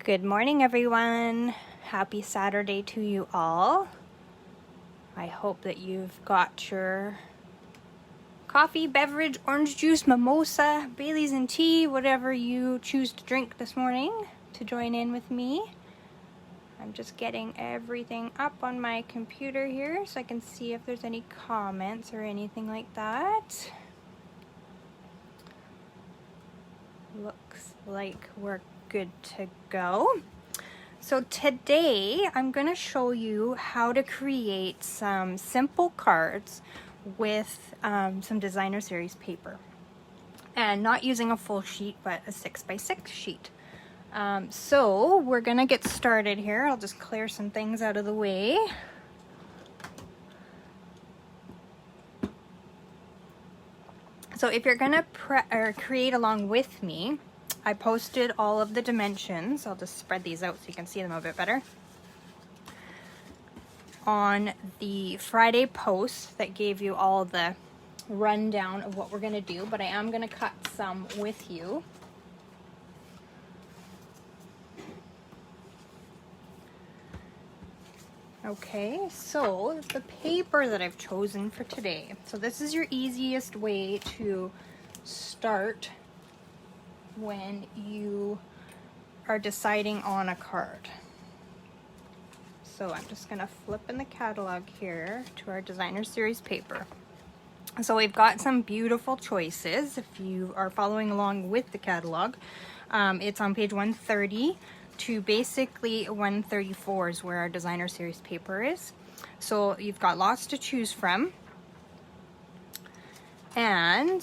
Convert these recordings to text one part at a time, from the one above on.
Good morning, everyone. Happy Saturday to you all. I hope that you've got your coffee, beverage, orange juice, mimosa, Bailey's and tea, whatever you choose to drink this morning to join in with me. I'm just getting everything up on my computer here so I can see if there's any comments or anything like that. Looks like we're good to go. So today I'm going to show you how to create some simple cards with some designer series paper, and not using a full sheet but a 6x6 sheet. So we're gonna get started here. I'll just clear some things out of the way. So if you're gonna create along with me, I posted all of the dimensions. I'll just spread these out so you can see them a bit better on the Friday post that gave you all the rundown of what we're gonna do, but I am gonna cut some with you. Okay, so the paper that I've chosen for today. So this is your easiest way to start when you are deciding on a card. So I'm just gonna flip in the catalog here to our designer series paper. So we've got some beautiful choices. If you are following along with the catalog, it's on page 130 to basically 134 is where our designer series paper is. So you've got lots to choose from. And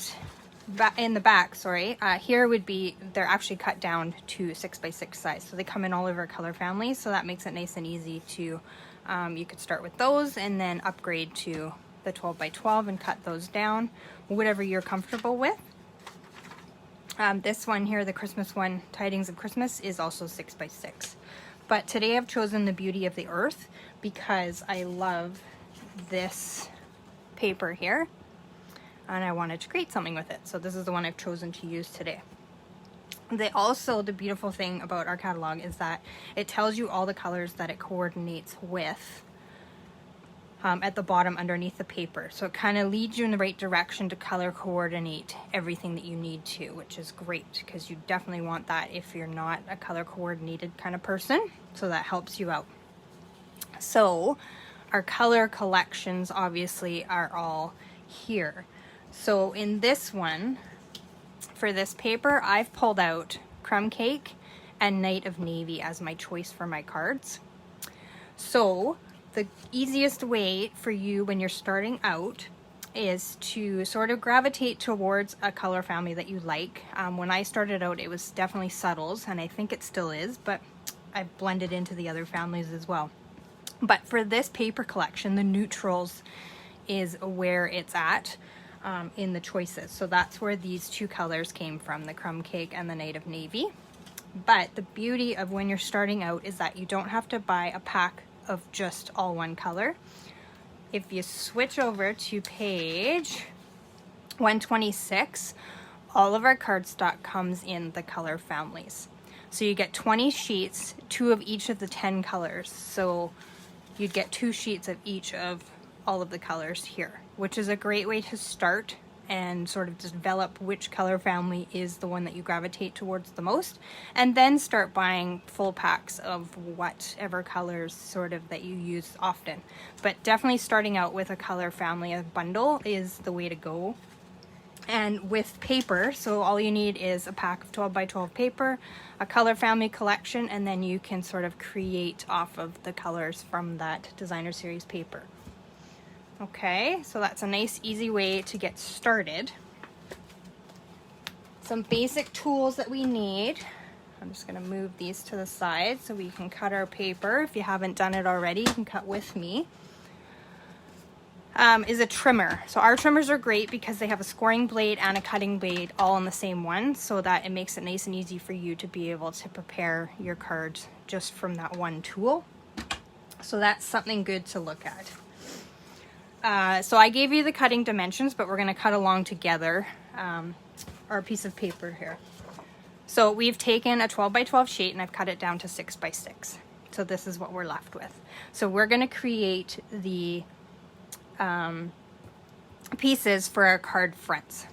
in the back, here would be, they're actually cut down to 6x6 size. So they come in all of our color families. So that makes it nice and easy to, you could start with those and then upgrade to the 12x12 and cut those down, whatever you're comfortable with. This one here, the Christmas one, Tidings of Christmas, is also 6x6. But today I've chosen the Beauty of the Earth because I love this paper here and I wanted to create something with it. So this is the one I've chosen to use today. The beautiful thing about our catalog is that it tells you all the colors that it coordinates with at the bottom underneath the paper. So it kind of leads you in the right direction to color coordinate everything that you need to, which is great because you definitely want that if you're not a color coordinated kind of person. So that helps you out. So our color collections obviously are all here. So in this one, for this paper, I've pulled out Crumb Cake and Night of Navy as my choice for my cards. So the easiest way for you when you're starting out is to sort of gravitate towards a color family that you like. When I started out, it was definitely subtles, and I think it still is, but I've blended into the other families as well. But for this paper collection, the neutrals is where it's at in the choices. So that's where these two colors came from, the Crumb Cake and the Night of Navy. But the beauty of when you're starting out is that you don't have to buy a pack of just all one color. If you switch over to page 126, all of our cardstock comes in the color families. So you get 20 sheets, 2 of each of the 10 colors. So you'd get 2 sheets of each of all of the colors here, which is a great way to start and sort of develop which color family is the one that you gravitate towards the most, and then start buying full packs of whatever colors sort of that you use often. But definitely starting out with a color family, a bundle, is the way to go. And with paper, so all you need is a pack of 12x12 paper, a color family collection, and then you can sort of create off of the colors from that designer series paper. Okay, so that's a nice easy way to get started. Some basic tools that we need. I'm just going to move these to the side so we can cut our paper. If you haven't done it already, you can cut with me. Is a trimmer. So our trimmers are great because they have a scoring blade and a cutting blade all in the same one, so that it makes it nice and easy for you to be able to prepare your cards just from that one tool. So that's something good to look at. So I gave you the cutting dimensions, but we're going to cut along together our piece of paper here. So we've taken a 12 by 12 sheet and I've cut it down to 6 by 6. So this is what we're left with. So we're going to create the pieces for our card fronts.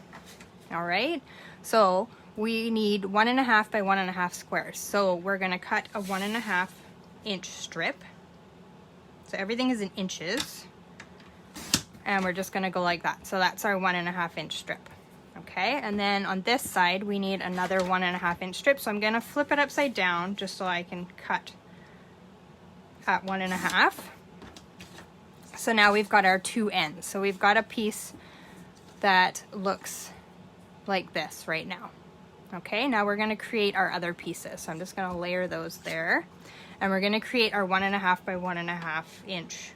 All right. So we need 1.5 by 1.5 squares. So we're going to cut a 1.5 inch strip. So everything is in inches. And we're just going to go like that. So that's our 1.5 inch strip. Okay, and then on this side we need another 1.5 inch strip. So I'm going to flip it upside down just so I can cut at 1.5. So now we've got our two ends. So we've got a piece that looks like this right now. Okay, now we're going to create our other pieces. So I'm just going to layer those there. And we're going to create our 1.5 by 1.5 inch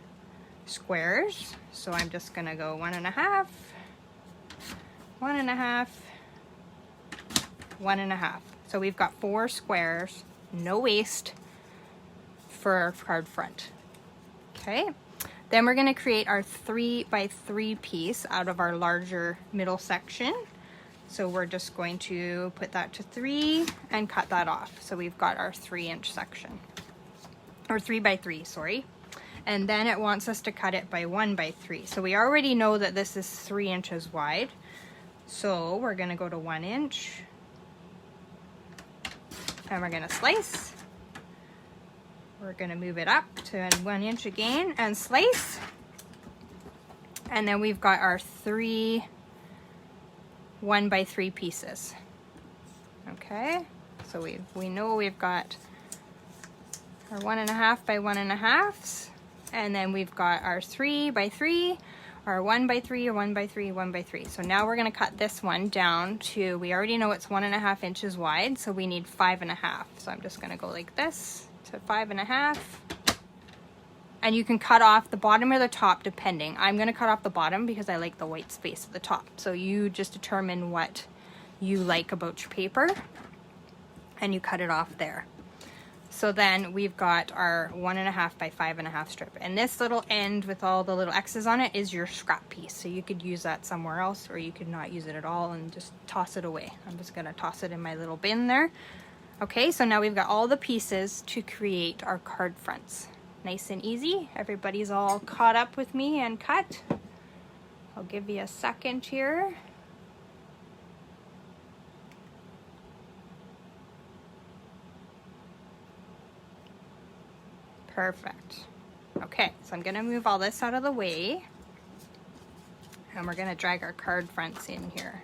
squares. So I'm just going to go 1.5, 1.5, 1.5. So we've got 4 squares, no waste for our card front. Okay, then we're going to create our 3 by 3 piece out of our larger middle section. So we're just going to put that to 3 and cut that off. So we've got our 3 inch section, or 3 by 3, sorry. And then it wants us to cut it by 1 by 3. So we already know that this is 3 inches wide. So we're going to go to 1 inch and we're going to slice. We're going to move it up to 1 inch again and slice. And then we've got our 3 1 by 3 pieces. Okay, so we know we've got our 1.5 by 1.5s, and then we've got our 3 by 3, our 1 by 3, or 1 by 3, 1 by 3. So now we're going to cut this one down to, we already know it's 1.5 inches wide, so we need 5.5. So I'm just going to go like this to 5.5. And you can cut off the bottom or the top depending. I'm going to cut off the bottom because I like the white space at the top. So you just determine what you like about your paper and you cut it off there. So then we've got our 1.5 by 5.5 strip. And this little end with all the little X's on it is your scrap piece. So you could use that somewhere else, or you could not use it at all and just toss it away. I'm just going to toss it in my little bin there. Okay, so now we've got all the pieces to create our card fronts. Nice and easy. Everybody's all caught up with me and cut. I'll give you a second here. Perfect. Okay, so I'm going to move all this out of the way. And we're going to drag our card fronts in here.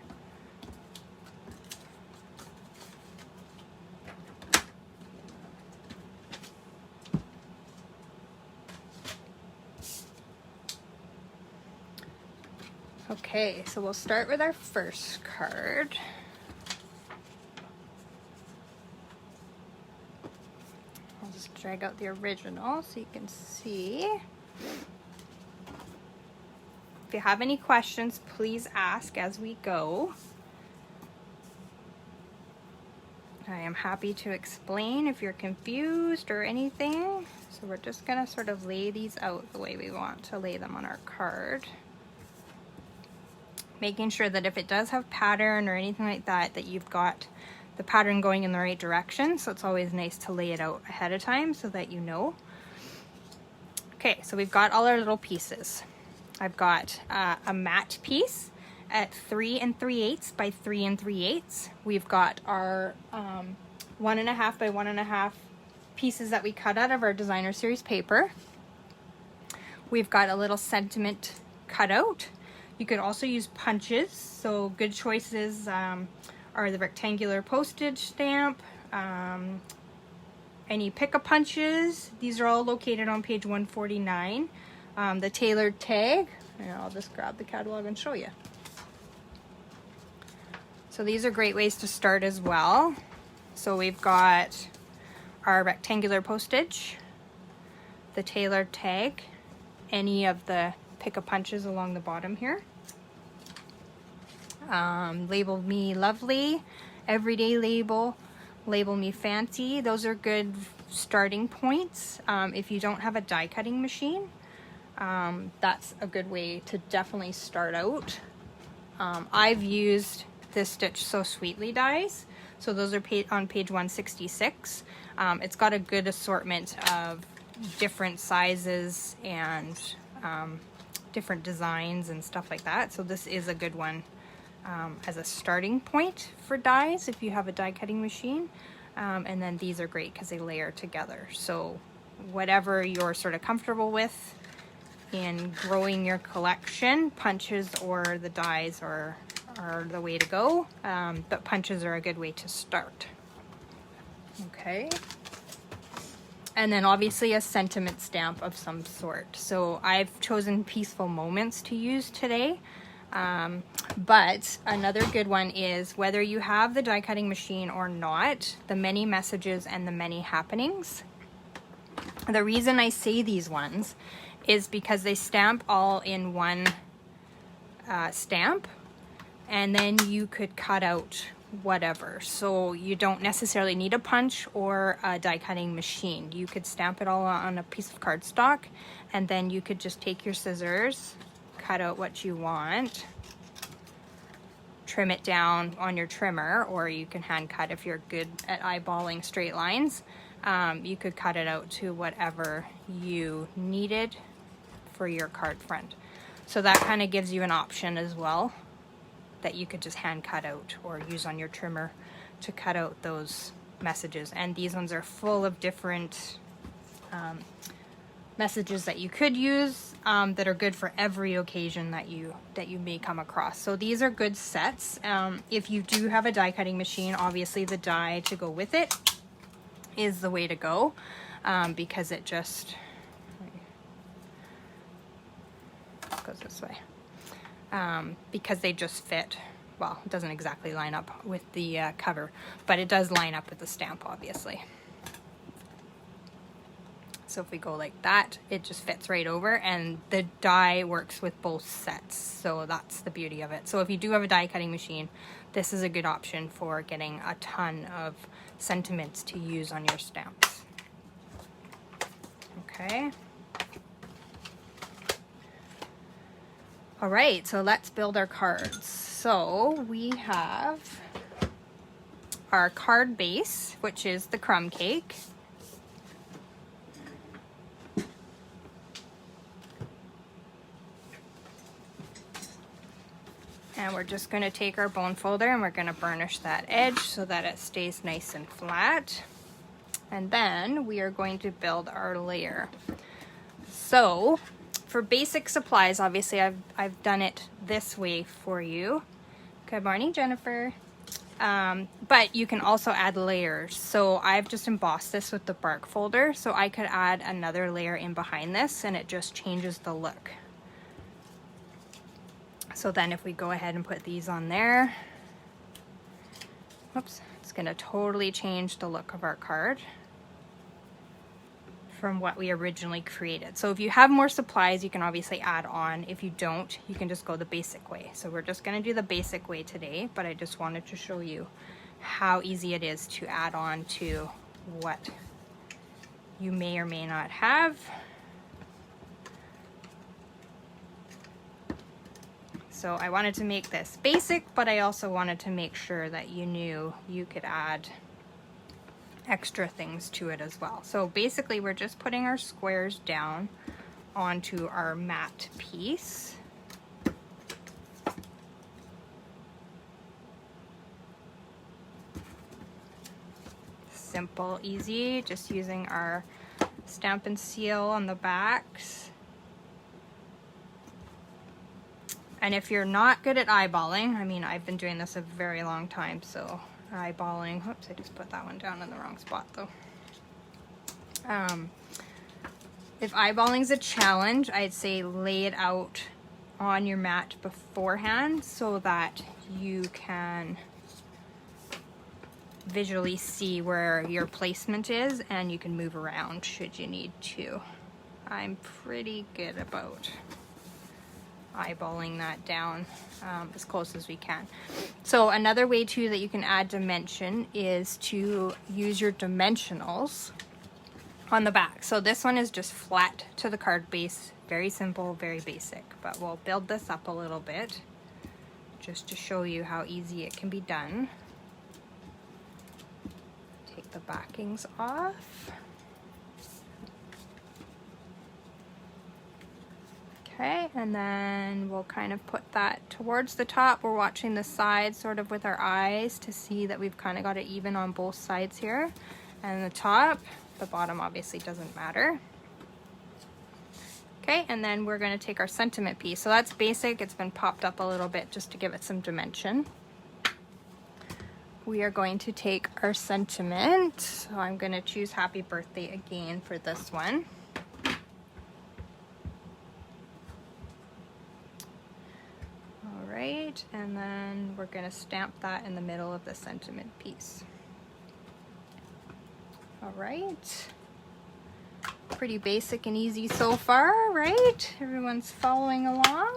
Okay, so we'll start with our first card. I'll just drag out the original so you can see. If you have any questions, please ask as we go. I am happy to explain if you're confused or anything. So we're just going to sort of lay these out the way we want to lay them on our card. Making sure that if it does have pattern or anything like that, that you've got the pattern going in the right direction. So it's always nice to lay it out ahead of time so that you know. Okay, so we've got all our little pieces. I've got a matte piece at 3 3/8 by 3 3/8. We've got our 1.5 by 1.5 pieces that we cut out of our designer series paper. We've got a little sentiment cutout. You could also use punches, so good choices are the rectangular postage stamp, any pick-a-punches. These are all located on page 149. The tailored tag, and I'll just grab the catalog and show you. So these are great ways to start as well. So we've got our rectangular postage, the tailored tag, any of the pick-a-punches along the bottom here. Label me lovely, everyday label, label me fancy. Those are good starting points. If you don't have a die cutting machine, that's a good way to definitely start out. I've used this Stitch So Sweetly dies. So those are on page 166. It's got a good assortment of different sizes and different designs and stuff like that. So this is a good one as a starting point for dies if you have a die cutting machine. And then these are great because they layer together. So whatever you're sort of comfortable with in growing your collection, punches or the dies are the way to go, but punches are a good way to start. Okay. And then obviously a sentiment stamp of some sort. So I've chosen Peaceful Moments to use today. But another good one is, whether you have the die cutting machine or not, the Many Messages and the Many Happenings. The reason I say these ones is because they stamp all in one stamp, and then you could cut out whatever. So you don't necessarily need a punch or a die cutting machine. You could stamp it all on a piece of cardstock, and then you could just take your scissors, cut out what you want, trim it down on your trimmer, or you can hand cut if you're good at eyeballing straight lines. You could cut it out to whatever you needed for your card front. So that kind of gives you an option as well, that you could just hand cut out or use on your trimmer to cut out those messages. And these ones are full of different messages that you could use that are good for every occasion that you may come across. So these are good sets. If you do have a die cutting machine, obviously the die to go with it is the way to go, because it just goes this way, because they just fit. Well, it doesn't exactly line up with the cover, but it does line up with the stamp, obviously. So if we go like that, it just fits right over, and the die works with both sets. So that's the beauty of it. So if you do have a die cutting machine, this is a good option for getting a ton of sentiments to use on your stamps. Okay. All right, so let's build our cards. So we have our card base, which is the crumb cake. And we're just going to take our bone folder and we're going to burnish that edge so that it stays nice and flat. And then we are going to build our layer. So for basic supplies, obviously I've done it this way for you. Good morning, Jennifer. But you can also add layers. So I've just embossed this with the bark folder, so I could add another layer in behind this and it just changes the look. So then if we go ahead and put these on there, whoops, it's going to totally change the look of our card from what we originally created. So if you have more supplies, you can obviously add on. If you don't, you can just go the basic way. So we're just going to do the basic way today, but I just wanted to show you how easy it is to add on to what you may or may not have. So I wanted to make this basic, but I also wanted to make sure that you knew you could add extra things to it as well. So basically we're just putting our squares down onto our matte piece. Simple, easy, just using our Stampin' Seal on the backs. And if you're not good at eyeballing, I mean, I've been doing this a very long time, so eyeballing, whoops, I just put that one down in the wrong spot though. If eyeballing's a challenge, I'd say lay it out on your mat beforehand so that you can visually see where your placement is and you can move around should you need to. I'm pretty good about eyeballing that down as close as we can. So another way too that you can add dimension is to use your dimensionals on the back. So this one is just flat to the card base, very simple, very basic, but we'll build this up a little bit just to show you how easy it can be done. the backings off. Okay, and then we'll kind of put that towards the top. We're watching the sides sort of with our eyes to see that we've kind of got it even on both sides here. And the top, the bottom obviously doesn't matter. Okay, and then we're going to take our sentiment piece. So that's basic. It's been popped up a little bit just to give it some dimension. We are going to take our sentiment. So I'm going to choose Happy Birthday again for this one. All right, and then we're going to stamp that in the middle of the sentiment piece. All right. Pretty basic and easy so far, right? Everyone's following along.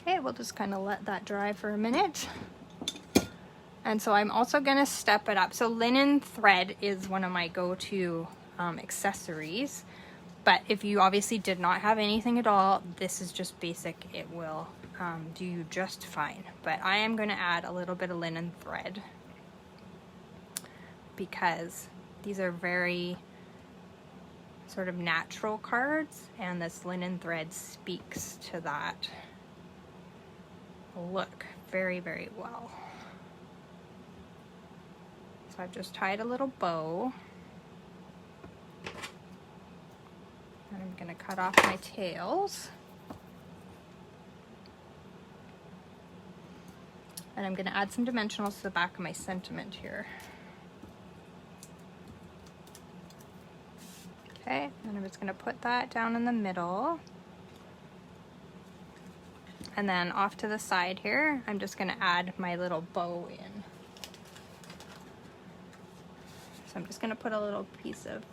Okay, we'll just kind of let that dry for a minute. And so I'm also gonna step it up. So linen thread is one of my go-to accessories, but if you obviously did not have anything at all, this is just basic. It will do you just fine. But I am gonna add a little bit of linen thread because these are very sort of natural cards, and this linen thread speaks to that look very, very well. So I've just tied a little bow, and I'm going to cut off my tails, and I'm going to add some dimensionals to the back of my sentiment here. Okay, and I'm just going to put that down in the middle, and then off to the side here I'm just going to add my little bow in. So I'm just going to put a little piece of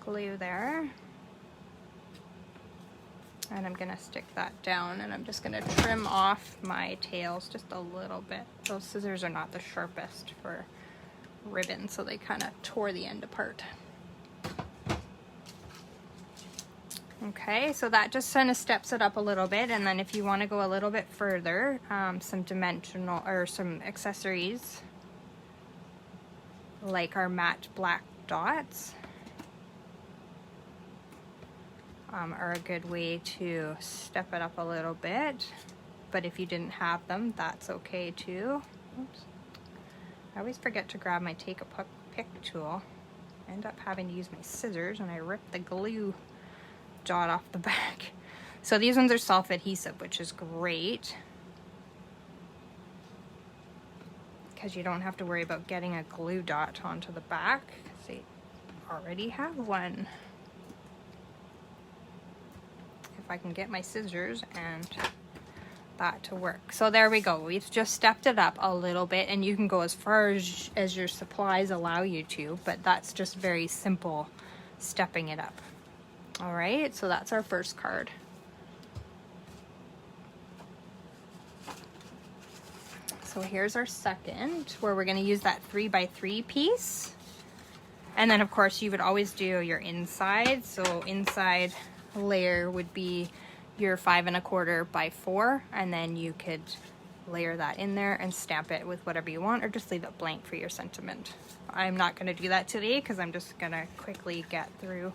glue there, and I'm going to stick that down, and I'm just going to trim off my tails just a little bit. Those scissors are not the sharpest for ribbon, so they kind of tore the end apart. Okay, so that just kind of steps it up a little bit, and then if you want to go a little bit further, some dimensional or some accessories like our matte black dots are a good way to step it up a little bit. But if you didn't have them, that's okay too. Oops. I always forget to grab my take a pick tool. I end up having to use my scissors and I rip the glue dot off the back. So these ones are self-adhesive, which is great because you don't have to worry about getting a glue dot onto the back because they already have one. If I can get my scissors and that to work. So there we go. We've just stepped it up a little bit, and you can go as far as your supplies allow you to, but that's just very simple stepping it up. All right, so that's our first card. So here's our second, where we're going to use that 3x3 piece. And then of course you would always do your inside. So inside layer would be your 5 1/4 by 4, and then you could layer that in there and stamp it with whatever you want, or just leave it blank for your sentiment. I'm not going to do that today because I'm just going to quickly get through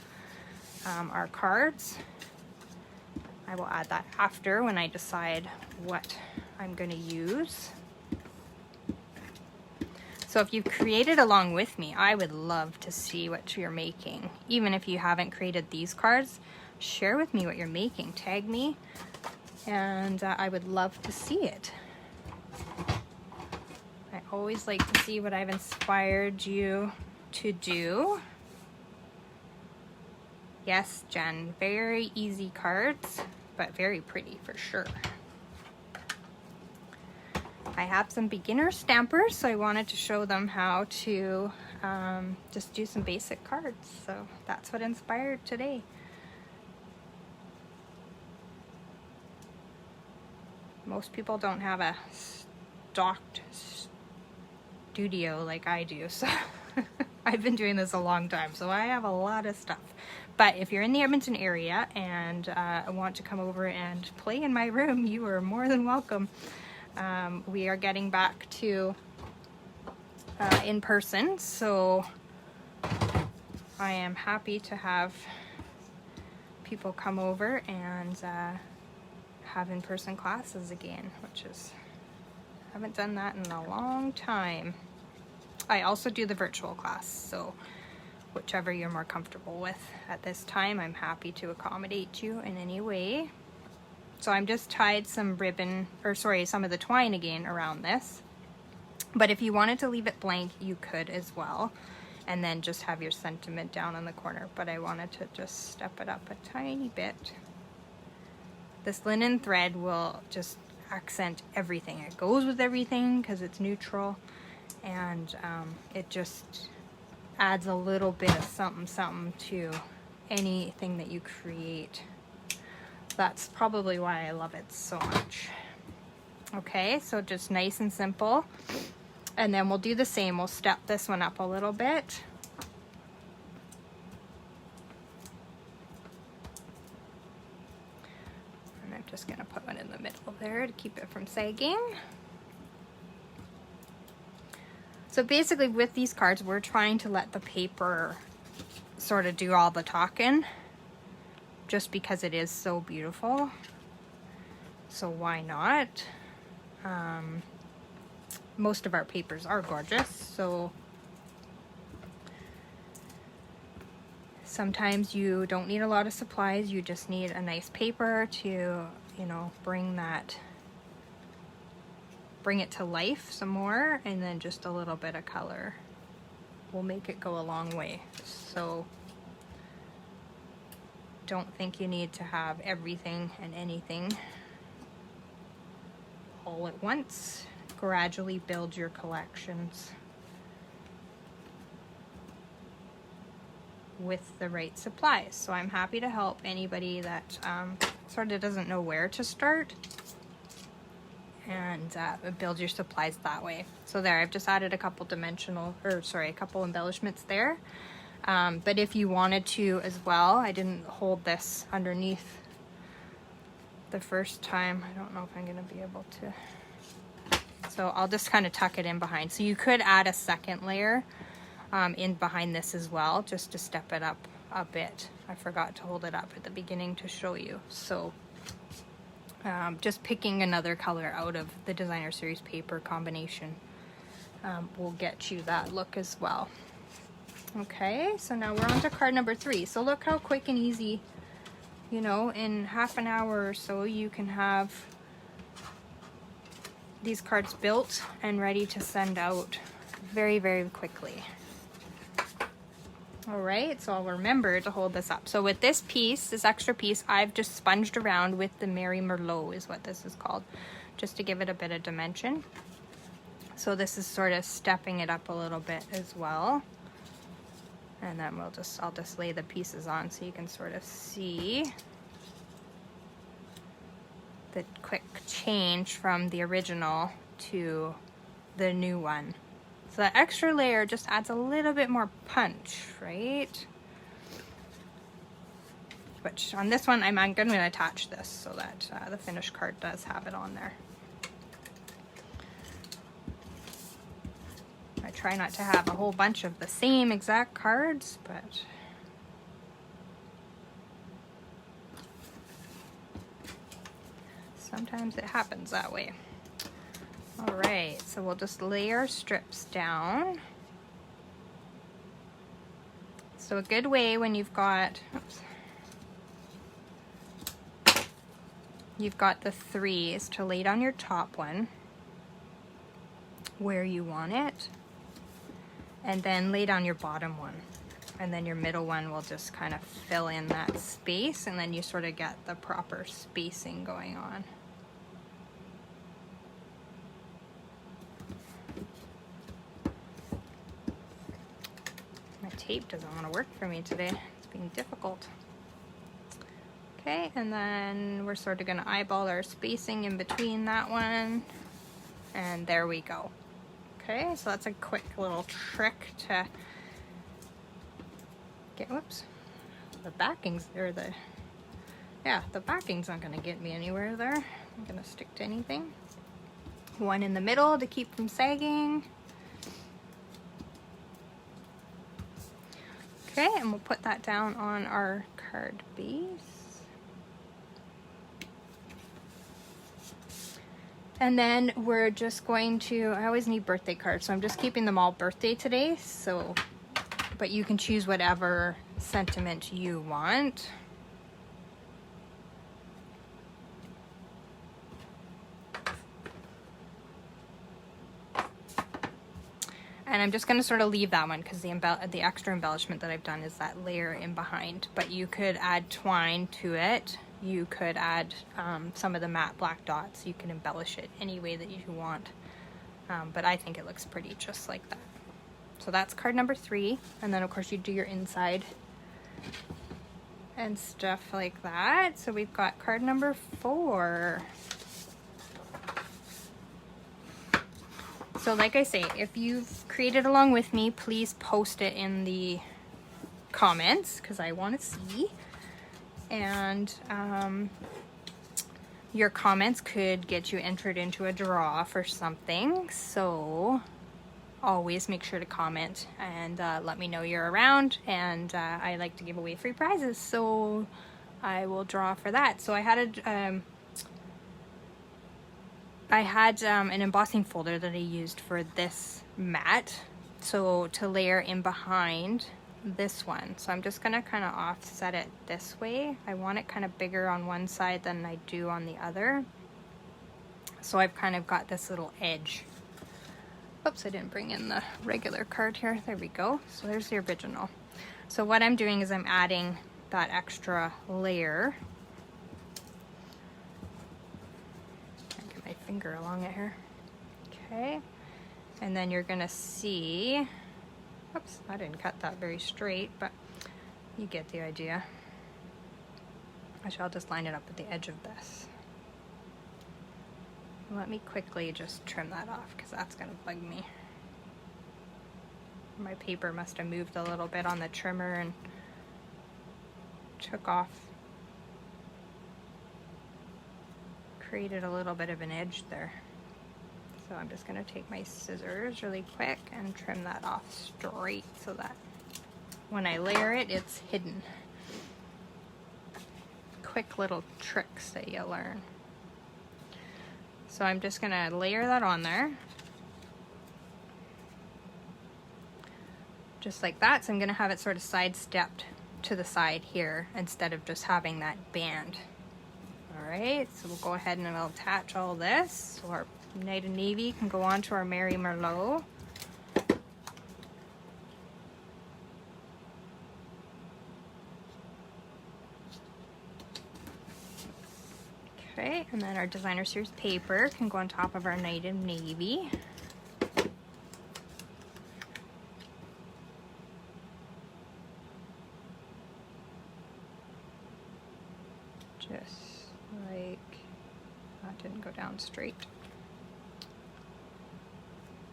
our cards. I will add that after when I decide what I'm going to use. So if you've created along with me, I would love to see what you're making. Even if you haven't created these cards, share with me what you're making. Tag me, and I would love to see it. I always like to see what I've inspired you to do. Yes, Jen, very easy cards, but very pretty for sure. I have some beginner stampers, so I wanted to show them how to just do some basic cards. So that's what inspired today. Most people don't have a stocked studio like I do, so I've been doing this a long time, so I have a lot of stuff. But if you're in the Edmonton area and want to come over and play in my room, you are more than welcome. We are getting back to in person, so I am happy to have people come over and have in-person classes again, which is, haven't done that in a long time. I also do the virtual class, so whichever you're more comfortable with at this time, I'm happy to accommodate you in any way. So I'm just tied some ribbon, or sorry, some of the twine again around this. But if you wanted to leave it blank, you could as well. And then just have your sentiment down in the corner. But I wanted to just step it up a tiny bit. This linen thread will just accent everything. It goes with everything because it's neutral. And it just adds a little bit of something to anything that you create. That's probably why I love it so much. Okay, so just nice and simple. And then we'll do the same. We'll step this one up a little bit. And I'm just gonna put one in the middle there to keep it from sagging. So basically with these cards, we're trying to let the paper sort of do all the talking, just because it is so beautiful. So why not? Most of our papers are gorgeous, so sometimes you don't need a lot of supplies, you just need a nice paper to, you know, bring it to life some more, and then just a little bit of color will make it go a long way. So don't think you need to have everything and anything all at once. Gradually build your collections with the right supplies. So I'm happy to help anybody that sort of doesn't know where to start, and build your supplies that way. So there, I've just added a couple a couple embellishments there. But if you wanted to as well, I didn't hold this underneath the first time. I don't know if I'm gonna be able to. So I'll just kind of tuck it in behind. So you could add a second layer in behind this as well, just to step it up a bit. I forgot to hold it up at the beginning to show you. So just picking another color out of the designer series paper combination will get you that look as well. Okay, so now we're on to card number 3. So look how quick and easy, you know, in half an hour or so you can have these cards built and ready to send out very, very quickly. All right, so I'll remember to hold this up. So with this piece, this extra piece, I've just sponged around with the Mary Merlot is what this is called, just to give it a bit of dimension. So this is sort of stepping it up a little bit as well. And then I'll just lay the pieces on so you can sort of see the quick change from the original to the new one. So that extra layer just adds a little bit more punch, right? Which on this one, I'm going to attach this so that the finished card does have it on there. I try not to have a whole bunch of the same exact cards, but sometimes it happens that way. All right, so we'll just lay our strips down. So a good way when you've got, the 3 is to lay down your top one where you want it, and then lay down your bottom one. And then your middle one will just kind of fill in that space, and then you sort of get the proper spacing going on. My tape doesn't want to work for me today. It's being difficult. Okay, and then we're sort of going to eyeball our spacing in between that one, and there we go. Okay, so that's a quick little trick to get, whoops, the backings, or the backing's not going to get me anywhere there. I'm going to stick to anything. One in the middle to keep from sagging. Okay, and we'll put that down on our card base. And then we're just going to, I always need birthday cards, so I'm just keeping them all birthday today. So, but you can choose whatever sentiment you want. And I'm just going to sort of leave that one because the extra embellishment that I've done is that layer in behind. But you could add twine to it. You could add some of the matte black dots. You can embellish it any way that you want. But I think it looks pretty just like that. So that's card number 3. And then of course you do your inside and stuff like that. So we've got card number 4. So like I say, if you've created along with me, please post it in the comments because I want to see. And your comments could get you entered into a draw for something. So always make sure to comment and let me know you're around. And I like to give away free prizes, so I will draw for that. So I had an embossing folder that I used for this mat, so to layer in behind this one. So I'm just gonna kind of offset it this way. I want it kind of bigger on one side than I do on the other. So I've kind of got this little edge. Oops, I didn't bring in the regular card here. There we go. So there's the original. So what I'm doing is I'm adding that extra layer. My finger along it here. Okay, and then you're gonna see, oops, I didn't cut that very straight, but you get the idea. Actually, I'll just line it up at the edge of this. Let me quickly just trim that off because that's gonna bug me. My paper must have moved a little bit on the trimmer and took off, created a little bit of an edge there. So I'm just going to take my scissors really quick and trim that off straight so that when I layer it, it's hidden. Quick little tricks that you learn. So I'm just going to layer that on there. Just like that. So I'm going to have it sort of sidestepped to the side here instead of just having that band. Alright, so we'll go ahead and I'll attach all this. So our Night and Navy can go on to our Merry Merlot. Okay, and then our Designer Series paper can go on top of our Night and Navy. Just like that, didn't go down straight.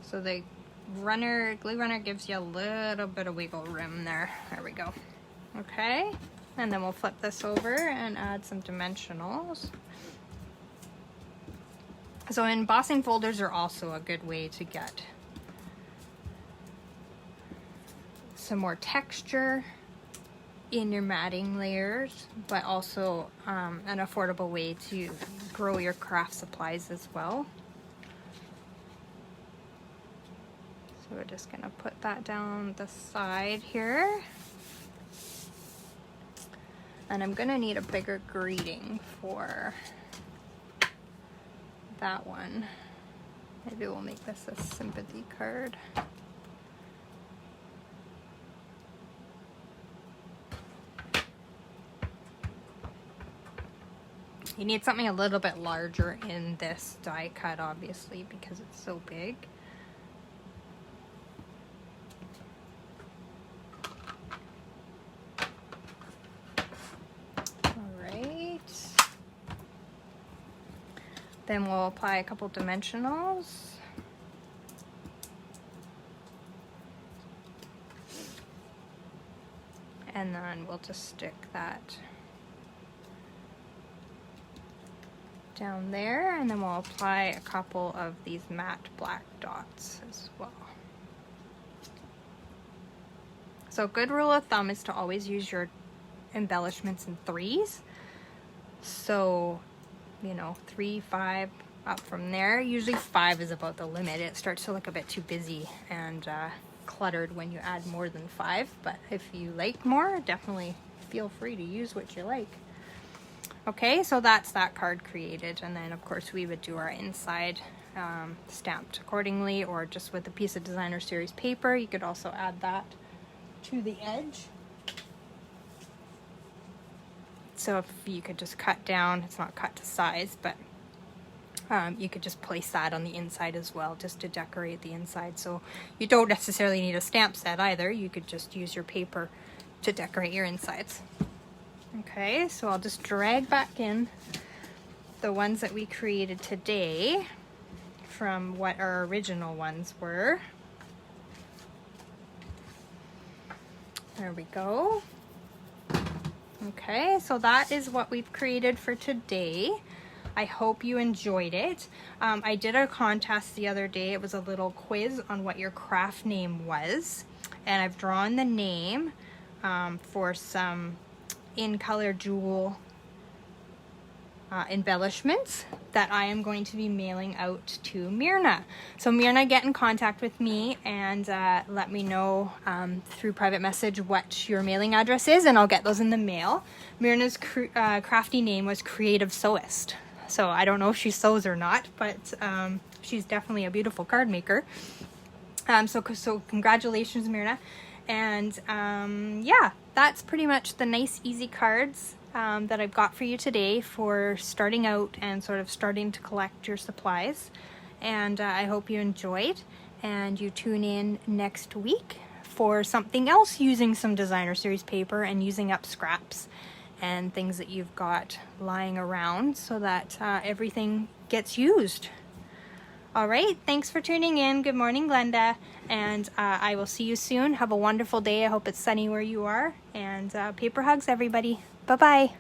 So the glue runner gives you a little bit of wiggle room there. There we go. Okay, and then we'll flip this over and add some dimensionals. So embossing folders are also a good way to get some more texture in your matting layers, but also an affordable way to grow your craft supplies as well. So we're just gonna put that down the side here. And I'm gonna need a bigger greeting for that one. Maybe we'll make this a sympathy card. You need something a little bit larger in this die cut, obviously, because it's so big. Alright. Then we'll apply a couple dimensionals. And then we'll just stick that down there, and then we'll apply a couple of these matte black dots as well. So a good rule of thumb is to always use your embellishments in threes. So, you know, 3, 5, up from there. Usually 5 is about the limit. It starts to look a bit too busy and cluttered when you add more than 5, but if you like more, definitely feel free to use what you like. Okay, so that's that card created, and then of course we would do our inside stamped accordingly, or just with a piece of designer series paper. You could also add that to the edge. So if you could just cut down, it's not cut to size, but you could just place that on the inside as well, just to decorate the inside. So you don't necessarily need a stamp set either. You could just use your paper to decorate your insides. Okay, so I'll just drag back in the ones that we created today from what our original ones were. There we go. Okay, so that is what we've created for today. I hope you enjoyed it. I did a contest the other day. It was a little quiz on what your craft name was, and I've drawn the name for some in color jewel embellishments that I am going to be mailing out to Myrna. So Myrna, get in contact with me and let me know through private message what your mailing address is, and I'll get those in the mail. Myrna's crafty name was Creative Sewist. So I don't know if she sews or not, but she's definitely a beautiful card maker. So congratulations, Myrna. And yeah, that's pretty much the nice, easy cards that I've got for you today for starting out and sort of starting to collect your supplies. And I hope you enjoyed, and you tune in next week for something else using some designer series paper and using up scraps and things that you've got lying around so that everything gets used. All right, thanks for tuning in. Good morning, Glenda, and I will see you soon. Have a wonderful day. I hope it's sunny where you are, and paper hugs, everybody. Bye-bye.